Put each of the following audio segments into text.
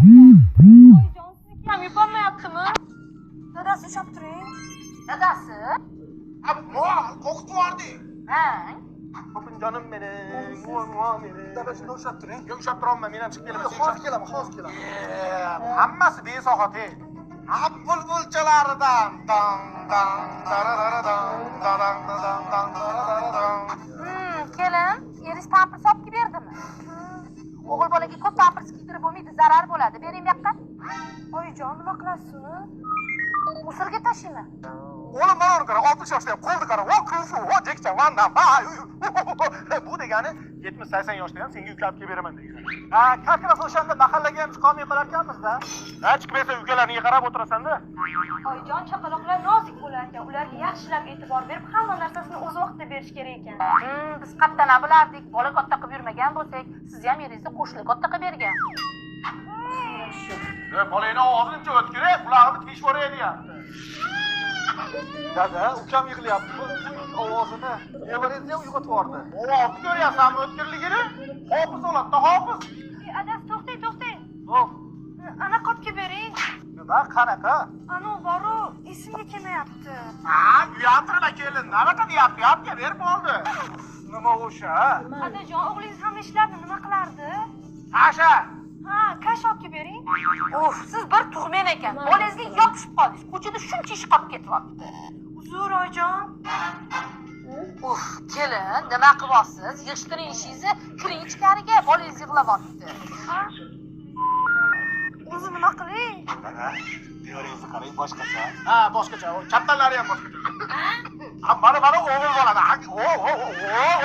Oyijon, sizniki ham yupolmayaptimi? Dadasi ushlab turing. Dadasi? Qo'rqitib yubording. Ha? Xo'pinjonim mening, mening. Dada shuni ushlab turing. Yo'q, ushlab turolmayman, men ham chiqib kelaman. Hozir kelaman, hozir kelaman. Hammasi besohat ey. Bulbulchalaridan dang dang darararadan darang dang dang darararadan. Kelin, eringiz pampers olib berdimi? O'g'il bolaga ko'p pampers kiydirib bo'lmaydi, zarar bo'ladi. Bering bu yoqqa. Oyijon, nima qilasiz uni? Musorga tashlaymi? Oğlum bana onu qara, 60 yoshda qo'ldi qara. Vo, kufu, vo, jekcha, vandam. Bu degani 70-80 yoshda ham senga yuklab kelib beraman degani. Ha, kakras o'shanda mahallaga ham chiqolmay qolar ekanmiz-da. Ha, chiqib bersa ukalariga qarab o'tirasan-da. Oyijon, chaqaloqlar nozik bo'lar ekan. Ularga yaxshilab e'tibor berib, hamma narsasini o'z vaqtida berish kerak ekan. Biz qattan bilardik. Bola katta qilib yurmagan bo'lsak, siz ham yeringizni qo'shilib katta qilib bergan. Bolangni ovozini o't kerak, qulog'ini tikish boray deyapti. Dada, ukam yig'layapti. Ovozini nevarangizni ham uyg'otib yubordi. Ovozni ko'ryapsanmi o'tkirligini? Hofiz oladida, hofiz. Adasi, to'xtang. Hop. Ana qopga bering. Nima, qanaqa? Anu boru, esimga kelmayapti. Ha, uyaltirma kelin. Nanaqa deyapti? Yapga berib oldi. Nima o'sha? Adajon, o'g'lingiz hamma ishlarni nima qilardi? Tasha. Ha, kash olib bering. Siz bir tug'men ekan. Bolangizga yopishib qoldingiz. Ko'chada shuncha ish qolib ketyapti. Uzr, oyijon. Kelin, nima qilyapsiz? Yig'ishtiring ishingizni, kiring ichkariga, bolangiz yig'layapti. O'zi nima qiling? Teoringizni qarang, boshqacha. Ha, boshqacha. Kaptanlari ham boshqacha. Mana o'g'il bo'ladi.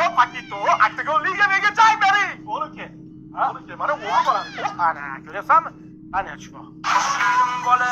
O, pakito, aktagonliga menga joy bering. O'g'il mana o'g'il bo'ladi. Ana, ko'ryapsanmi? Ana shu. Bola